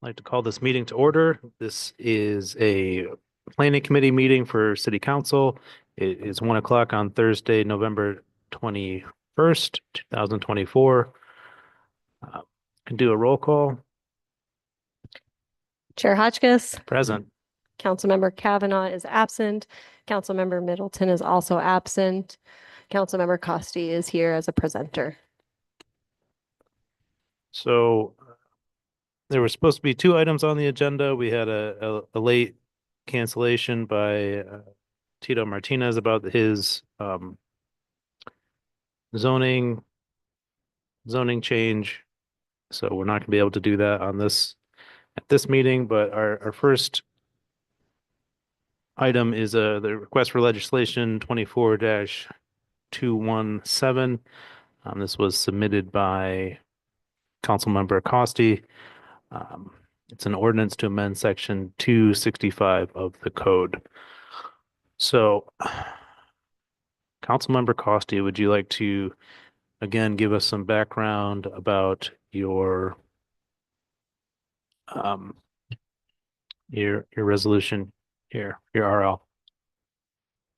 I'd like to call this meeting to order. This is a planning committee meeting for city council. It is 1 o'clock on Thursday, November 21st, 2024. Can do a roll call. Chair Hotchkiss, Present. Councilmember Kavanaugh is absent. Councilmember Middleton is also absent. Councilmember Costi is here as a presenter. So there were supposed to be two items on the agenda. We had a late cancellation by Tito Martinez about his zoning change. So we're not going to be able to do that on this at this meeting, but our first item is the request for legislation 24-217. This was submitted by Councilmember Costi. It's an ordinance to amend section 265 of the code. So, Councilmember Costi, would you like to again give us some background about your resolution here, your RL?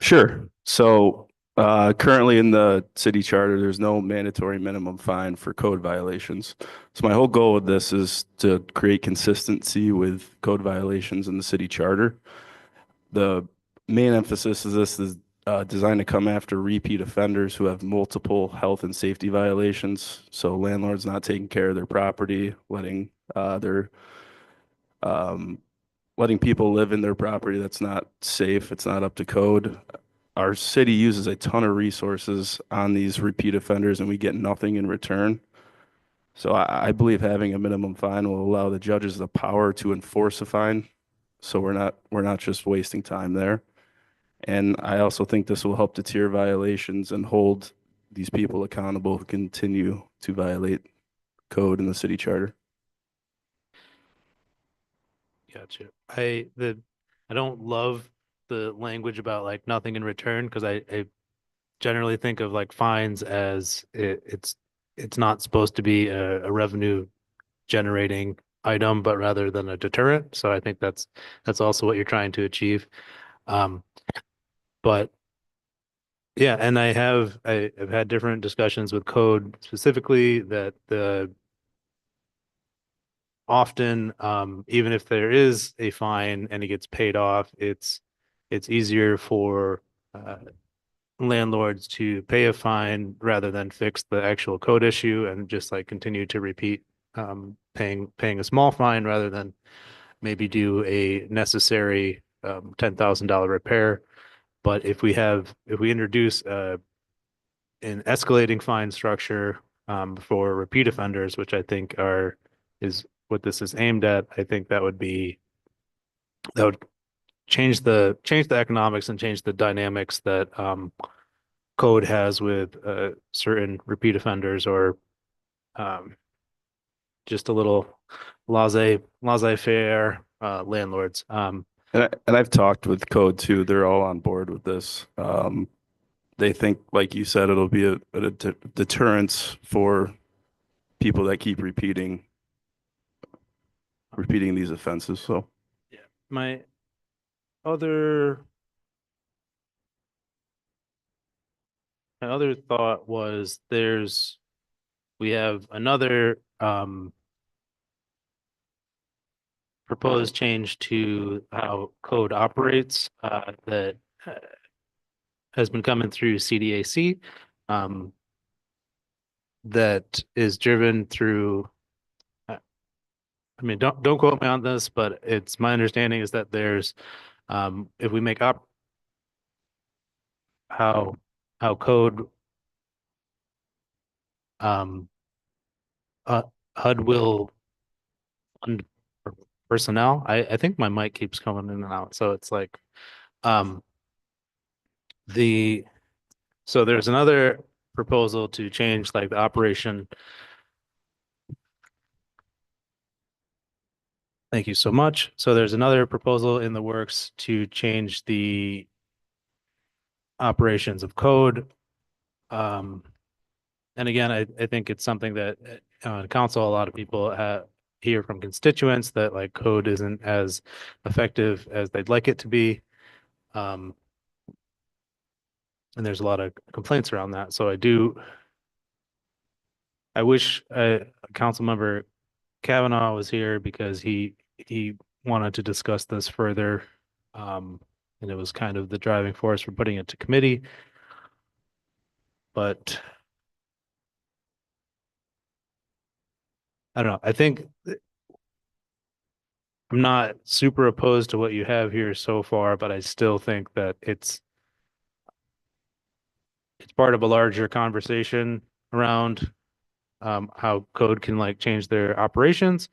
Sure. So currently in the city charter, there's no mandatory minimum fine for code violations. So my whole goal with this is to create consistency with code violations in the city charter. The main emphasis of this is designed to come after repeat offenders who have multiple health and safety violations. So landlords not taking care of their property, letting people live in their property that's not safe, it's not up to code. Our city uses a ton of resources on these repeat offenders and we get nothing in return. So I believe having a minimum fine will allow the judges the power to enforce a fine. So we're not just wasting time there. And I also think this will help deter violations and hold these people accountable who continue to violate code in the city charter. Gotcha. I don't love the language about like nothing in return because I generally think of like fines as it's not supposed to be a revenue generating item, but rather than a deterrent. So I think that's also what you're trying to achieve. But yeah, and I've had different discussions with code specifically that the often even if there is a fine and it gets paid off, it's easier for landlords to pay a fine rather than fix the actual code issue and just like continue to repeat paying a small fine rather than maybe do a necessary $10,000 repair. But if we introduce an escalating fine structure for repeat offenders, which I think is what this is aimed at, I think that would change the economics and change the dynamics that code has with certain repeat offenders or just a little laissez-faire landlords. And I've talked with code too. They're all on board with this. They think, like you said, it'll be a deterrence for people that keep repeating these offenses. So yeah, my other thought was we have another proposed change to how code operates that has been coming through CDAC that is driven through I mean, don't quote me on this, but it's my understanding is that there's if we make up how code HUD will fund personnel. I think my mic keeps coming in and out, so it's like so there's another proposal to change like the operation. Thank you so much. So there's another proposal in the works to change the operations of code. And again, I think it's something that council, a lot of people hear from constituents that like code isn't as effective as they'd like it to be. And there's a lot of complaints around that. So I wish Councilmember Kavanaugh was here because he wanted to discuss this further. And it was kind of the driving force for putting it to committee. But I don't know. I think I'm not super opposed to what you have here so far, but I still think that it's part of a larger conversation around how code can like change their operations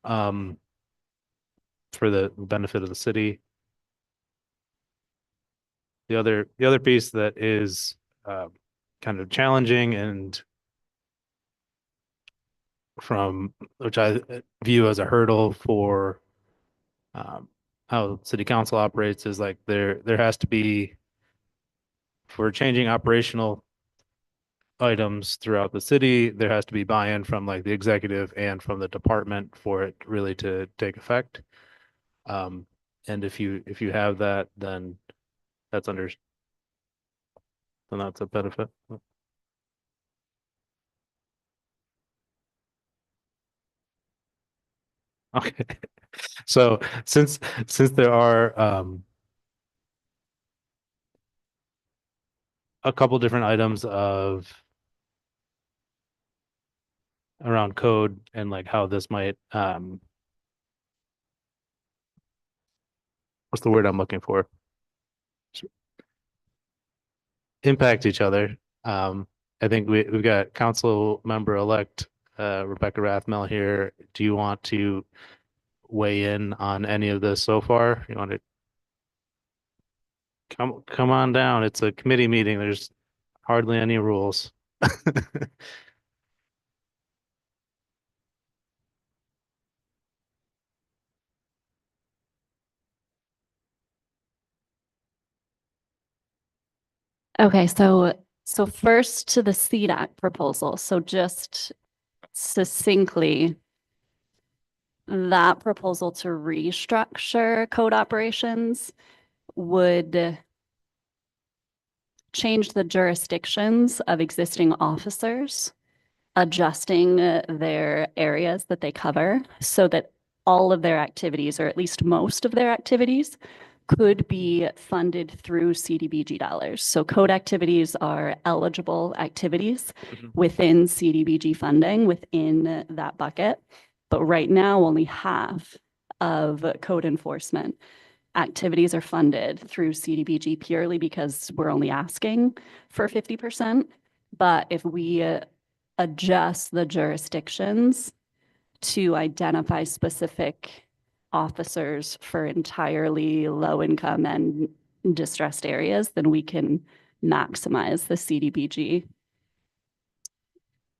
for the benefit of the city. The other piece that is kind of challenging and which I view as a hurdle for how city council operates is like there has to be, for changing operational items throughout the city, there has to be buy-in from like the executive and from the department for it really to take effect. And if you have that, then that's a benefit. Okay. So since there are a couple different items around code and like how this might what's the word I'm looking for? Impact each other. I think we've got council member elect Rebecca Rathmel here. Do you want to weigh in on any of this so far? You want to come on down? It's a committee meeting. There's hardly any rules. Okay, so first to the CDAC proposal. So just succinctly, that proposal to restructure code operations would change the jurisdictions of existing officers, adjusting their areas that they cover so that all of their activities, or at least most of their activities, could be funded through CDBG dollars. So code activities are eligible activities within CDBG funding within that bucket. But right now, only half of code enforcement activities are funded through CDBG purely because we're only asking for 50%. But if we adjust the jurisdictions to identify specific officers for entirely low income and distressed areas, then we can maximize the CDBG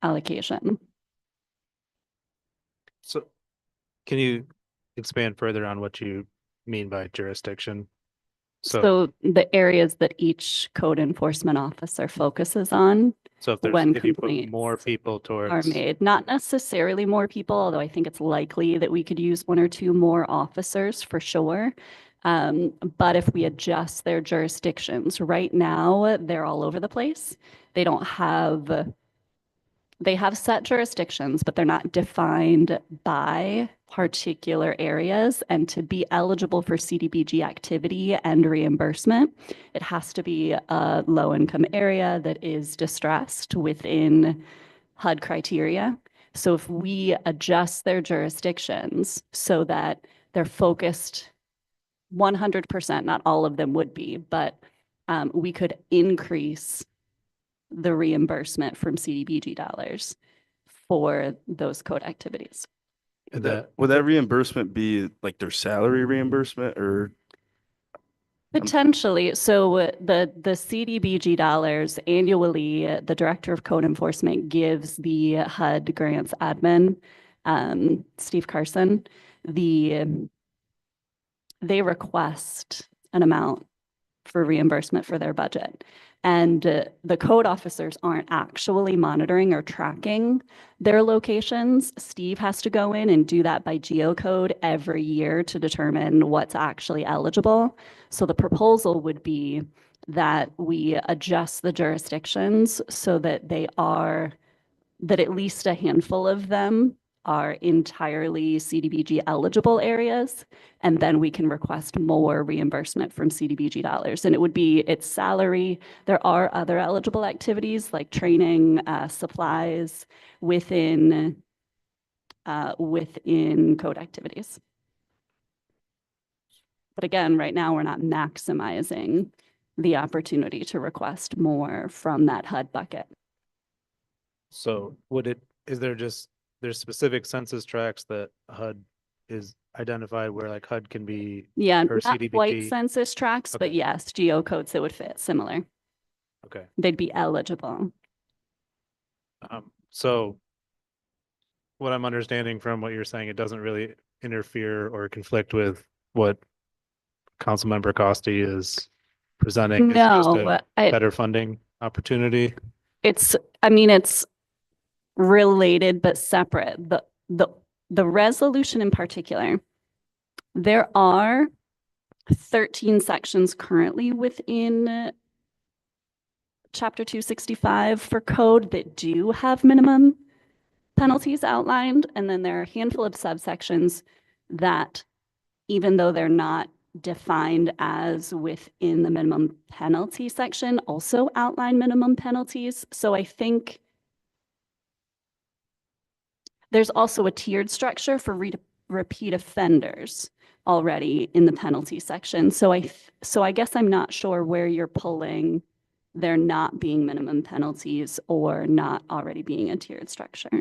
allocation. So can you expand further on what you mean by jurisdiction? So the areas that each code enforcement officer focuses on. So if you put more people towards are made, not necessarily more people, although I think it's likely that we could use one or two more officers for sure. But if we adjust their jurisdictions, right now they're all over the place. They have set jurisdictions, but they're not defined by particular areas. And to be eligible for CDBG activity and reimbursement, it has to be a low-income area that is distressed within HUD criteria. So if we adjust their jurisdictions so that they're focused 100%, not all of them would be, but we could increase the reimbursement from CDBG dollars for those code activities. Would that reimbursement be like their salary reimbursement or? Potentially. So the CDBG dollars annually, the Director of Code Enforcement gives the HUD grants admin, Steve Carson, they request an amount for reimbursement for their budget. And the code officers aren't actually monitoring or tracking their locations. Steve has to go in and do that by geocode every year to determine what's actually eligible. So the proposal would be that we adjust the jurisdictions so that that at least a handful of them are entirely CDBG eligible areas, and then we can request more reimbursement from CDBG dollars. And it's salary. There are other eligible activities like training, supplies within code activities. But again, right now, we're not maximizing the opportunity to request more from that HUD bucket. So there's specific census tracts that HUD is identified where like HUD can be Yeah, or not quite CDBG? census tracts, but Okay. yes, geocodes that would fit similar. Okay. They'd be eligible. So what I'm understanding from what you're saying, it doesn't really interfere or conflict with what Councilmember Costi is presenting. It's just No, a better funding opportunity. it's related but separate. The resolution in particular, there are 13 sections currently within Chapter 265 for code that do have minimum penalties outlined. And then there are a handful of subsections that, even though they're not defined as within the minimum penalty section, also outline minimum penalties. So I think there's also a tiered structure for repeat offenders already in the penalty section. So I guess I'm not sure where you're pulling there not being minimum penalties or not already being a tiered structure.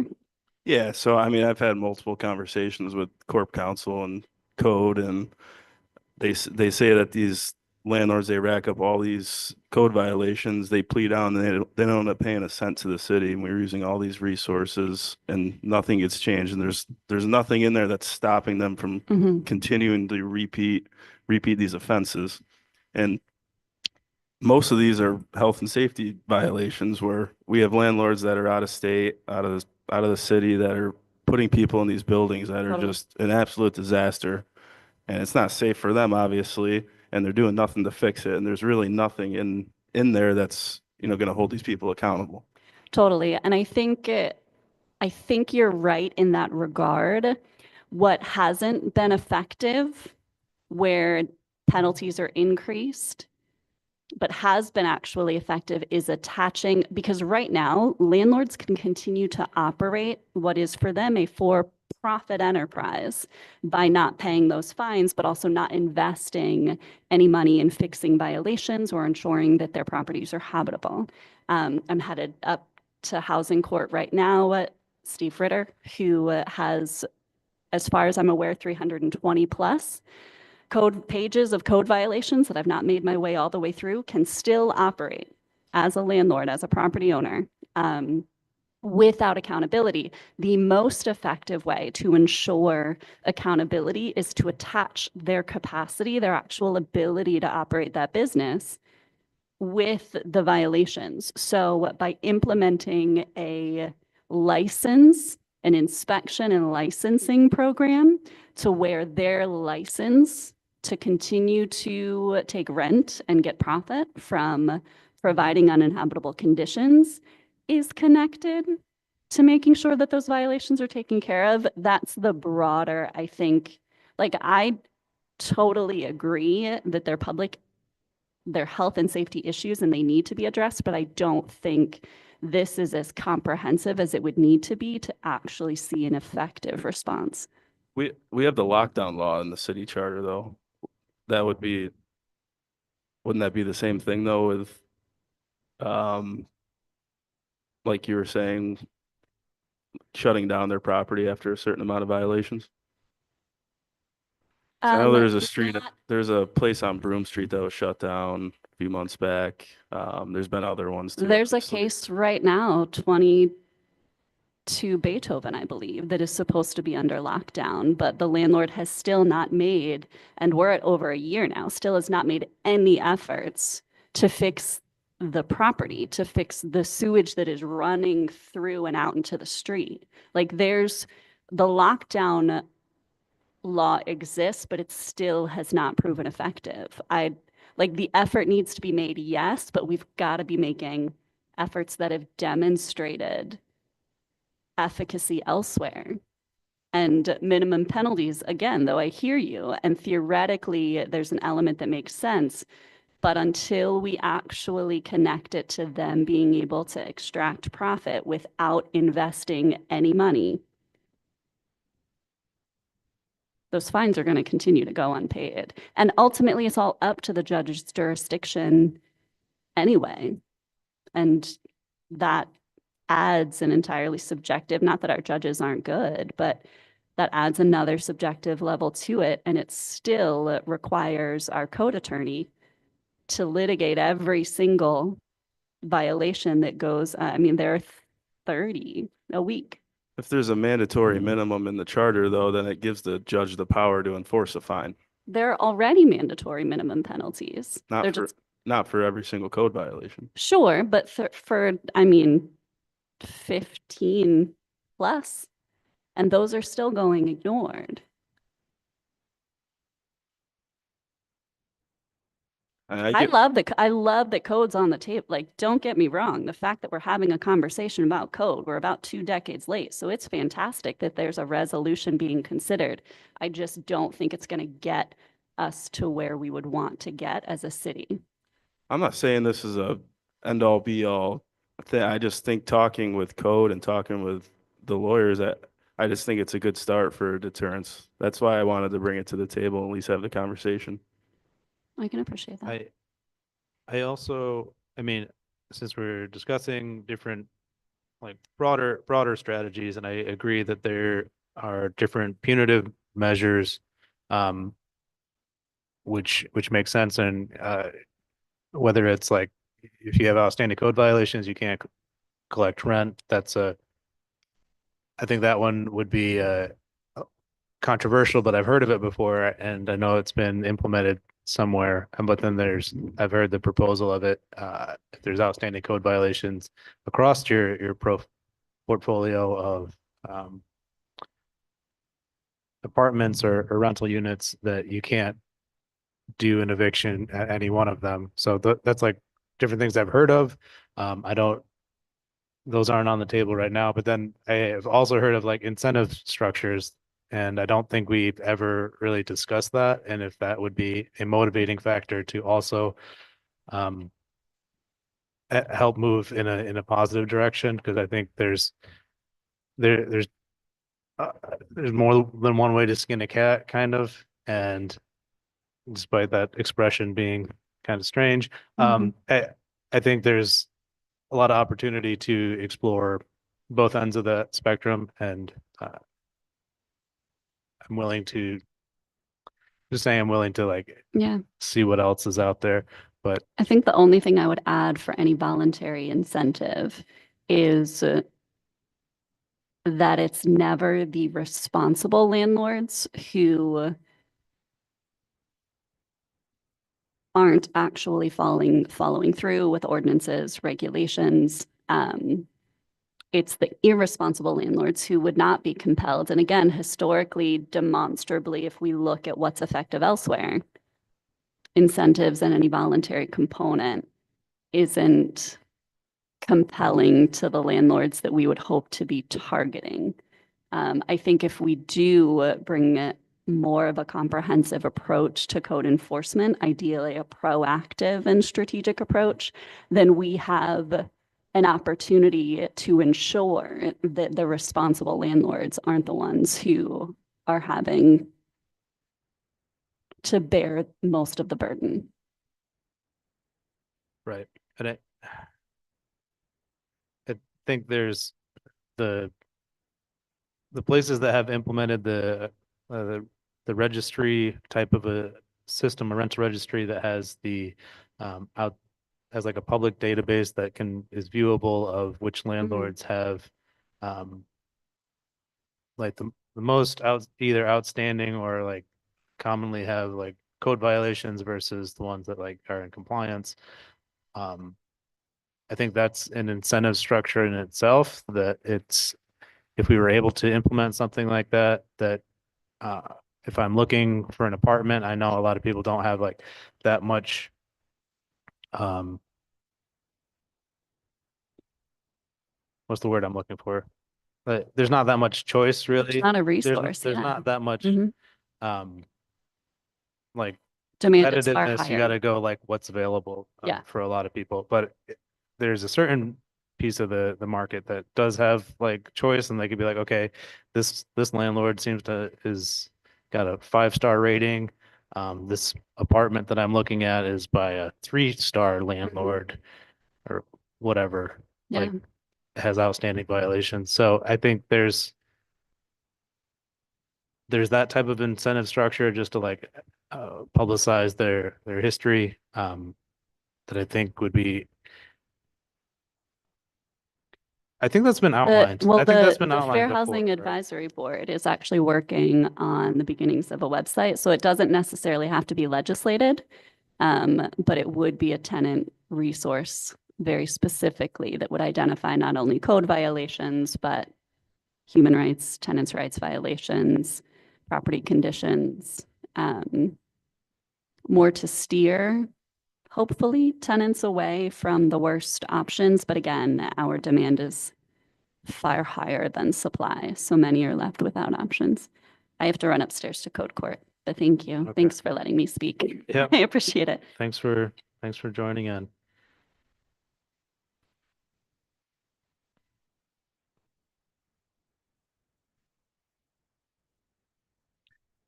Yeah, so I mean, I've had multiple conversations with Corp Counsel and Code, and they say that these landlords, they rack up all these code violations, they plead down, and they don't end up paying a cent to the city, and we're using all these resources, and nothing gets changed, and there's nothing in there that's stopping them from continuing to repeat these offenses. And most of these are health and safety violations where we have landlords that are out of state, out of the city, that are putting people in these buildings that are just an absolute disaster. And it's not safe for them, obviously, and they're doing nothing to fix it. And there's really nothing in there that's, going to hold these people accountable. Totally. And I think you're right in that regard. What hasn't been effective, where penalties are increased, but has been actually effective, is attaching, because right now landlords can continue to operate what is for them a for-profit enterprise by not paying those fines, but also not investing any money in fixing violations or ensuring that their properties are habitable. I'm headed up to housing court right now, Steve Ritter, who has, as far as I'm aware, 320 plus code pages of code violations that I've not made my way all the way through, can still operate as a landlord, as a property owner, without accountability. The most effective way to ensure accountability is to attach their capacity, their actual ability to operate that business with the violations. So by implementing a license, an inspection and licensing program to where their license to continue to take rent and get profit from providing uninhabitable conditions is connected to making sure that those violations are taken care of. That's the broader, I think, like, I totally agree that they're health and safety issues and they need to be addressed, but I don't think this is as comprehensive as it would need to be to actually see an effective response. We have the lockdown law in the city charter, though. Wouldn't that be the same thing though with, like you were saying, shutting down their property after a certain amount of violations? I know there's a place on Broome Street that was shut down a few months back. There's been other ones too. There's a case right now, to Beethoven, I believe, that is supposed to be under lockdown, but the landlord has still not made, and we're at over a year now, still has not made any efforts to fix the property, to fix the sewage that is running through and out into the street. Like there's the lockdown law exists, but it still has not proven effective. Like the effort needs to be made, yes, but we've got to be making efforts that have demonstrated efficacy elsewhere. And minimum penalties, again, though I hear you, and theoretically there's an element that makes sense, but until we actually connect it to them being able to extract profit without investing any money, those fines are going to continue to go unpaid. And ultimately, it's all up to the judge's jurisdiction anyway. And that adds an entirely subjective, not that our judges aren't good, but that adds another subjective level to it. And it still requires our code attorney to litigate every single violation that goes, I mean, there are 30 a week. If there's a mandatory minimum in the charter, though, then it gives the judge the power to enforce a fine. There are already mandatory minimum penalties. Not for every single code violation. Sure, but for, I mean, 15 plus, and those are still going ignored. I love that code's on the table. Like, don't get me wrong. The fact that we're having a conversation about code, we're about 2 decades late. So it's fantastic that there's a resolution being considered. I just don't think it's going to get us to where we would want to get as a city. I'm not saying this is a end all be all thing. I just think talking with code and talking with the lawyers, I just think it's a good start for deterrence. That's why I wanted to bring it to the table and at least have the conversation. I can appreciate that. I also, I mean, since we're discussing different like broader strategies, and I agree that there are different punitive measures, which make sense. And whether it's like if you have outstanding code violations, you can't collect rent. I think that one would be controversial, but I've heard of it before, and I know it's been implemented somewhere. But then I've heard the proposal of it. If there's outstanding code violations across your portfolio of apartments or rental units, that you can't do an eviction at any one of them. So that's like different things I've heard of. Those aren't on the table right now, but then I have also heard of like incentive structures, and I don't think we've ever really discussed that. And if that would be a motivating factor to also help move in a positive direction, because I think there's more than one way to skin a cat, kind of, and despite that expression being kind of strange, I think there's a lot of opportunity to explore both ends of that spectrum, and I'm willing to like see what else is out there. But I think the only thing I would add for any voluntary incentive is that it's never the responsible landlords who aren't actually following through with ordinances, regulations. It's the irresponsible landlords who would not be compelled. And again, historically, demonstrably, if we look at what's effective elsewhere, incentives and any voluntary component isn't compelling to the landlords that we would hope to be targeting. I think if we do bring more of a comprehensive approach to code enforcement, ideally a proactive and strategic approach, then we have an opportunity to ensure that the responsible landlords aren't the ones who are having to bear most of the burden. right. And I think there's the places that have implemented the registry type of a system, a rental registry that has has like a public database that is viewable of which landlords have like the most either outstanding or like commonly have like code violations versus the ones that like are in compliance. I think that's an incentive structure in itself that it's, if we were able to implement something like that, uh, if I'm looking for an apartment, I know a lot of people don't have like that much, what's the word I'm looking for? But there's not that much choice really. Not a There's resource, there's yeah. not that much, Mhm. like Demand is far competitiveness. You got higher. to go like what's available Yeah. for a lot of people. But there's a certain piece of the market that does have like choice, and they could be like, okay, this landlord seems to is got a 5-star rating. This apartment that I'm looking at is by a 3-star landlord or whatever. Yeah. Like has outstanding violations. So I think there's that type of incentive structure just to like publicize their history, that I think would be. I think that's been outlined. Well, I think that's the been outlined Fair before, Housing right? Advisory Board is actually working on the beginnings of a website, so it doesn't necessarily have to be legislated, but it would be a tenant resource very specifically that would identify not only code violations, but human rights, tenants' rights violations, property conditions, more to steer, hopefully, tenants away from the worst options. But again, our demand is far higher than supply, so many are left without options. I have to run upstairs to code court, but thank you. Okay. Thanks for letting me speak. Yeah. I appreciate it. Thanks for joining in.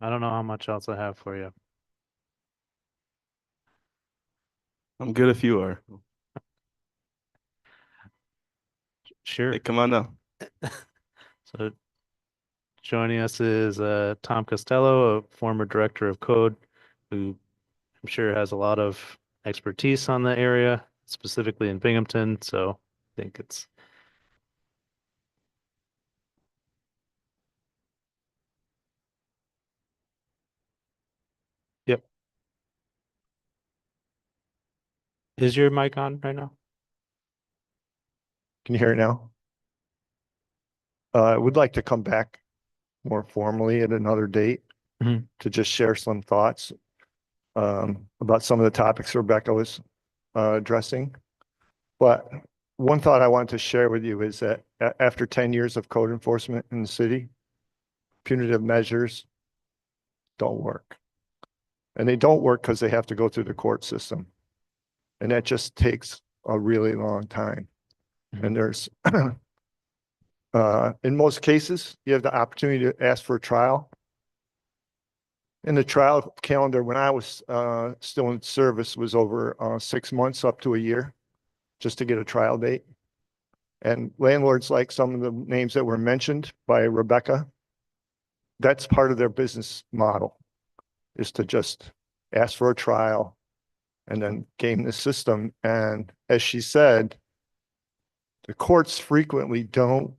I don't know how much else I have for you. I'm good if you are. Sure. Hey, come on down. So joining us is Tom Costello, a former director of code, who I'm sure has a lot of expertise on the area, specifically in Binghamton. So I think it's. Yep. Is your mic on right now? Can you hear it now? I would like to come back more formally at another date Mhm. to just share some thoughts about some of the topics Rebecca was addressing. But one thought I wanted to share with you is that after 10 years of code enforcement in the city, punitive measures don't work. And they don't work because they have to go through the court system. And that just takes a really long time. And there's in most cases, you have the opportunity to ask for a trial. And the trial calendar, when I was still in service, was over 6 months up to a year just to get a trial date. And landlords, like some of the names that were mentioned by Rebecca, that's part of their business model, is to just ask for a trial and then game the system. And as she said, the courts frequently don't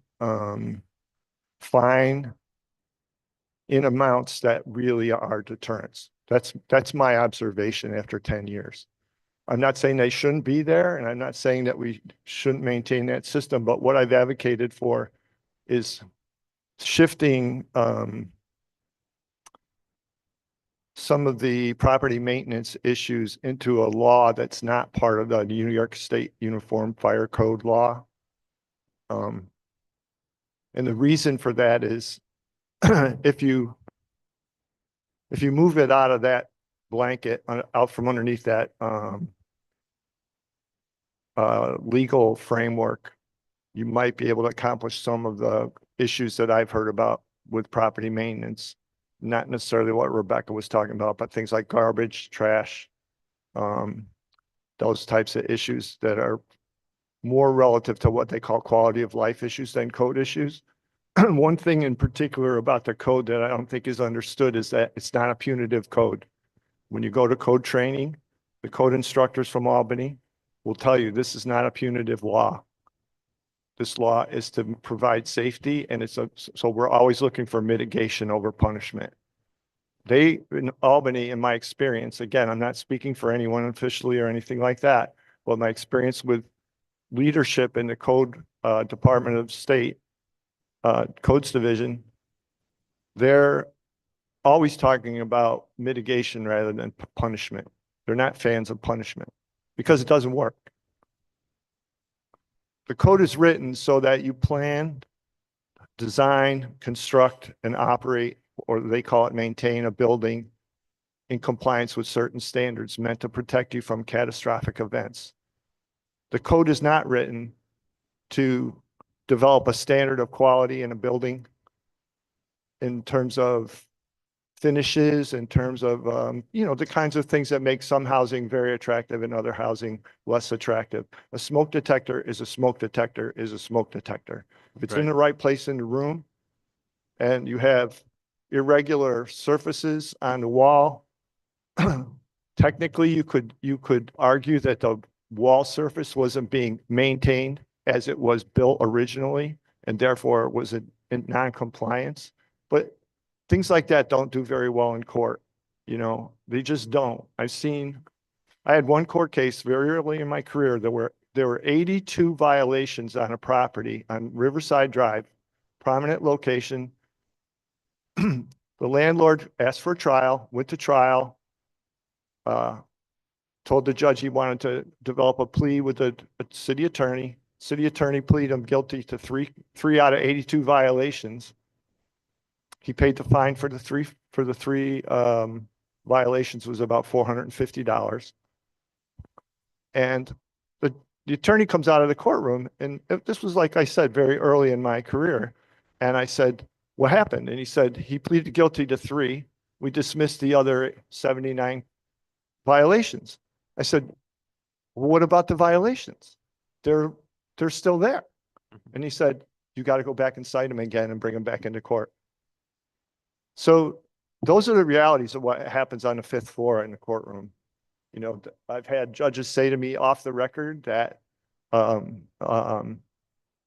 fine in amounts that really are deterrents. That's my observation after 10 years. I'm not saying they shouldn't be there, and I'm not saying that we shouldn't maintain that system, but what I've advocated for is shifting some of the property maintenance issues into a law that's not part of the New York State Uniform Fire Code law. And the reason for that is if you move it out of that blanket, out from underneath that legal framework, you might be able to accomplish some of the issues that I've heard about with property maintenance. Not necessarily what Rebecca was talking about, but things like garbage, trash, those types of issues that are more relative to what they call quality of life issues than code issues. One thing in particular about the code that I don't think is understood is that it's not a punitive code. When you go to code training, the code instructors from Albany will tell you this is not a punitive law. this law is to provide safety, and so we're always looking for mitigation over punishment. In Albany, in my experience, again, I'm not speaking for anyone officially or anything like that, but my experience with leadership in the code Department of State, Codes Division, they're always talking about mitigation rather than punishment. They're not fans of punishment because it doesn't work. The code is written so that you plan, design, construct, and operate, or they call it maintain, a building in compliance with certain standards meant to protect you from catastrophic events. The code is not written to develop a standard of quality in a building in terms of finishes, in terms of, the kinds of things that make some housing very attractive and other housing less attractive. A smoke detector is a smoke detector is a smoke detector. If it's in the right place in the room and you have irregular surfaces on the wall, technically you could argue that the wall surface wasn't being maintained as it was built originally, and therefore it was in non-compliance. But things like that don't do very well in court. They just don't. I had one court case very early in my career. There were 82 violations on a property on Riverside Drive, prominent location. The landlord asked for a trial, went to trial, told the judge he wanted to develop a plea with the city attorney. City attorney pleaded him guilty to three out of 82 violations. He paid the fine for the three violations, was about $450. And the attorney comes out of the courtroom, and this was, like I said, very early in my career. And I said, what happened? And he said, he pleaded guilty to 3. We dismissed the other 79 violations. I said, well, what about the violations? They're still there. And he said, you got to go back and cite them again and bring them back into court. So those are the realities of what happens on the 5th floor in the courtroom. I've had judges say to me off the record that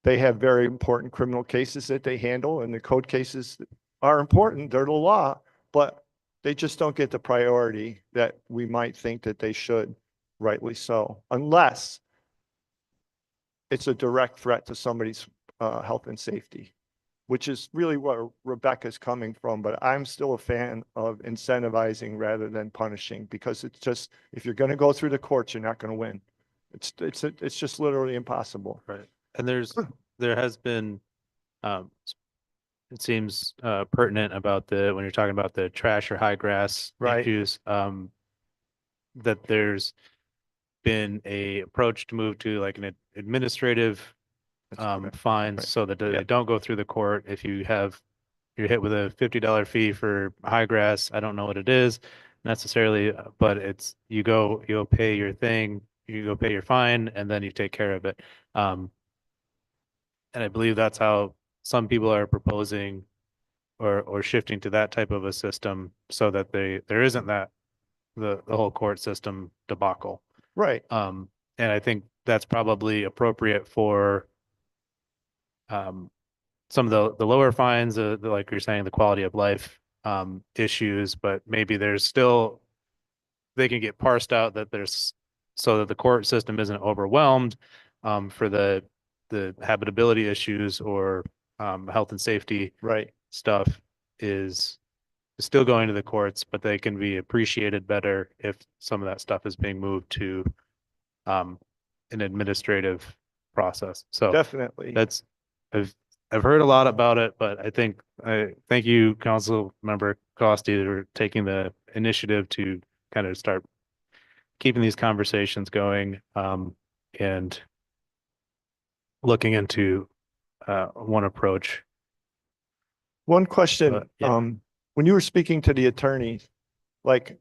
they have very important criminal cases that they handle, and the code cases are important. They're the law, but they just don't get the priority that we might think that they should, rightly so, unless it's a direct threat to somebody's health and safety, which is really where Rebecca's coming from. But I'm still a fan of incentivizing rather than punishing, because it's just, if you're going to go through the courts, you're not going to win. It's just literally impossible. Right. And there has been, it seems pertinent about when you're talking about the trash or high grass issues, that there's been a approach to move to like an administrative fines, so that they don't go through the court. If you're hit with a $50 fee for high grass, I don't know what it is necessarily, but it's you'll pay your thing, you go pay your fine, and then you take care of it. And I believe that's how some people are proposing or shifting to that type of a system, so that there isn't that the whole court system debacle. Right. And I think that's probably appropriate for some of the lower fines, like you're saying, the quality of life issues, but maybe they can get parsed out so that the court system isn't overwhelmed for the habitability issues or health and safety stuff is still going to the courts, but they can be appreciated better if some of that stuff is being moved to an administrative process. So definitely, I've heard a lot about it, but I thank you, Council Member Costi, for taking the initiative to kind of start keeping these conversations going and looking into one approach. One question, when you were speaking to the attorneys, like,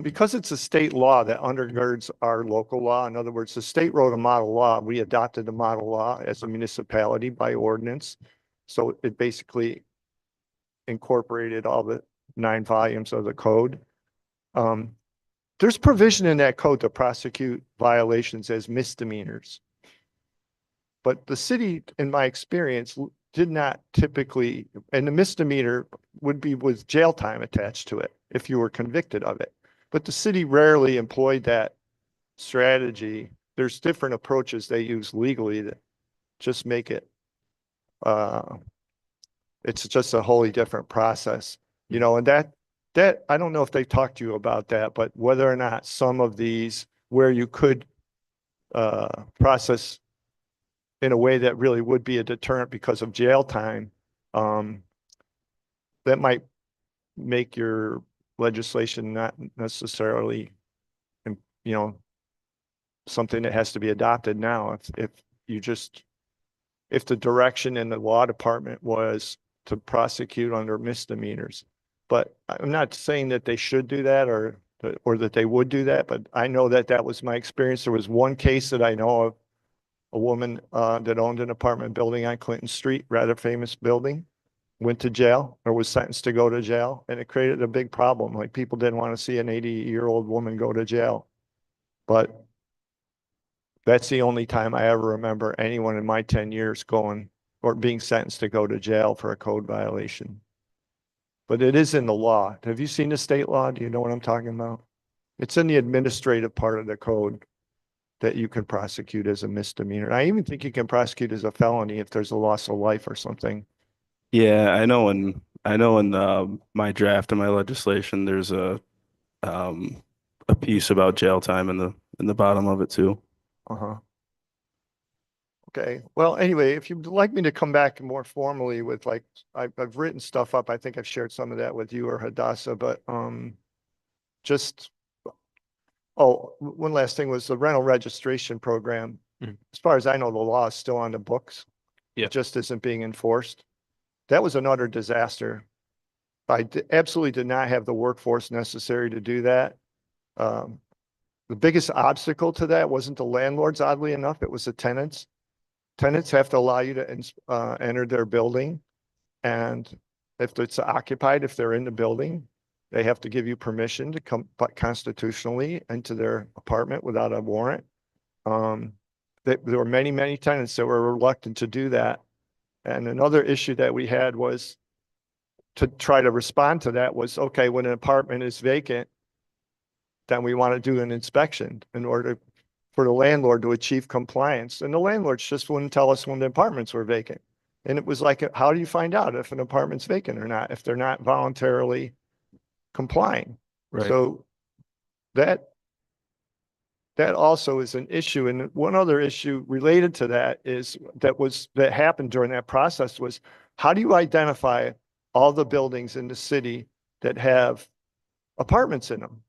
because it's a state law that undergirds our local law, in other words, the state wrote a model law, we adopted the model law as a municipality by ordinance. So it basically incorporated all the 9 volumes of the code. There's provision in that code to prosecute violations as misdemeanors. But the city, in my experience, did not typically, and the misdemeanor would be with jail time attached to it if you were convicted of it. But the city rarely employed that strategy. There's different approaches they use legally to just make it, it's just a wholly different process, you know, and that, I don't know if they talked to you about that, but whether or not some of these where you could process in a way that really would be a deterrent because of jail time, that might make your legislation not necessarily, you know, something that has to be adopted now. If you just, if the direction in the law department was to prosecute under misdemeanors. But I'm not saying that they should do that or that they would do that, but I know that that was my experience. There was one case that I know of, a woman that owned an apartment building on Clinton Street, rather famous building, went to jail or was sentenced to go to jail, and it created a big problem. Like, people didn't want to see an 80-year-old woman go to jail. But that's the only time I ever remember anyone in my 10 years going or being sentenced to go to jail for a code violation. But it is in the law. Have you seen the state law? Do you know what I'm talking about? It's in the administrative part of the code that you can prosecute as a misdemeanor. I even think you can prosecute as a felony if there's a loss of life or something. Yeah, I know in my draft of my legislation, there's a piece about jail time in the bottom of it too. Uh-huh. Okay. Well, anyway, if you'd like me to come back more formally with, like, I've written stuff up. I think I've shared some of that with you or Hadassah, but just, oh, one last thing was the rental registration program. Mhm. As far as I know, the law is still on the books. Yeah. It just isn't being enforced. That was an utter disaster. I absolutely did not have the workforce necessary to do that. The biggest obstacle to that wasn't the landlords, oddly enough, it was the tenants. Tenants have to allow you to enter their building. And if it's occupied, if they're in the building, they have to give you permission to come constitutionally into their apartment without a warrant. There were many, many tenants that were reluctant to do that. And another issue that we had was to try to respond to that was, okay, when an apartment is vacant, then we want to do an inspection in order for the landlord to achieve compliance. And the landlords just wouldn't tell us when the apartments were vacant. And it was like, how do you find out if an apartment's vacant or not, if they're not voluntarily complying? Right. So that also is an issue. And one other issue related to that is that happened during that process was, how do you identify all the buildings in the city that have apartments in them?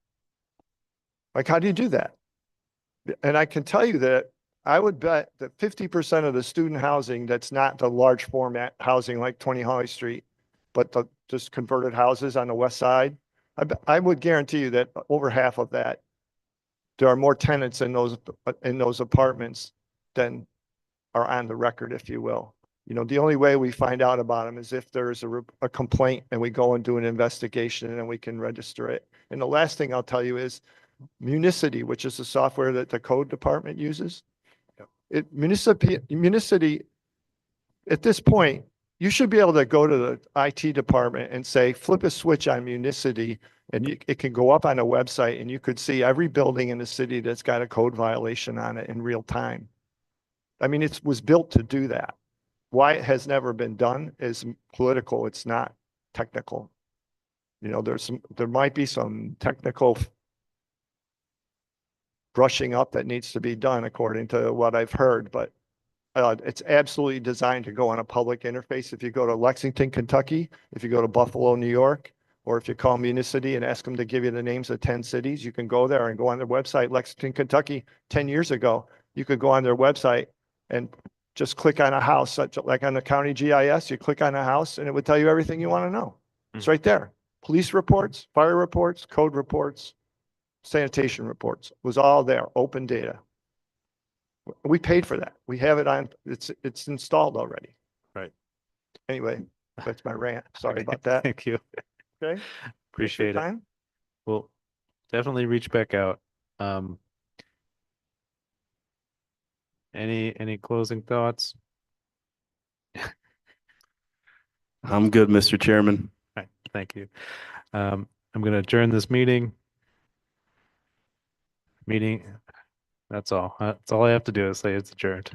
Like, how do you do that? And I can tell you that I would bet that 50% of the student housing that's not the large format housing like 20 Holly Street, but the just converted houses on the west side, I would guarantee you that over half of that, there are more tenants in those apartments than are on the record, if you will. You know, the only way we find out about them is if there is a complaint and we go and do an investigation and then we can register it. And the last thing I'll tell you is Municity, which is the software that the code department uses. Municity, at this point, you should be able to go to the IT department and say, flip a switch on Municity, and it can go up on a website and you could see every building in the city that's got a code violation on it in real time. I mean, it was built to do that. Why it has never been done is political. It's not technical. You know, there might be some technical brushing up that needs to be done according to what I've heard, but it's absolutely designed to go on a public interface. If you go to Lexington, Kentucky, if you go to Buffalo, New York, or if you call Municity and ask them to give you the names of 10 cities, you can go there and go on their website. Lexington, Kentucky, 10 years ago, you could go on their website and just click on a house, like on the county GIS, you click on a house and it would tell you everything you want to know. It's right there. Police reports, fire reports, code reports, sanitation reports, was all there, open data. We paid for that. We have it on, it's installed already. Right. Anyway, that's my rant. Sorry about that. Thank you. Okay. Appreciate it. Time? Well, definitely reach back out. Any closing thoughts? I'm good, Mr. Chairman. All right, thank you. I'm going to adjourn this meeting. That's all. That's all I have to do is say it's adjourned.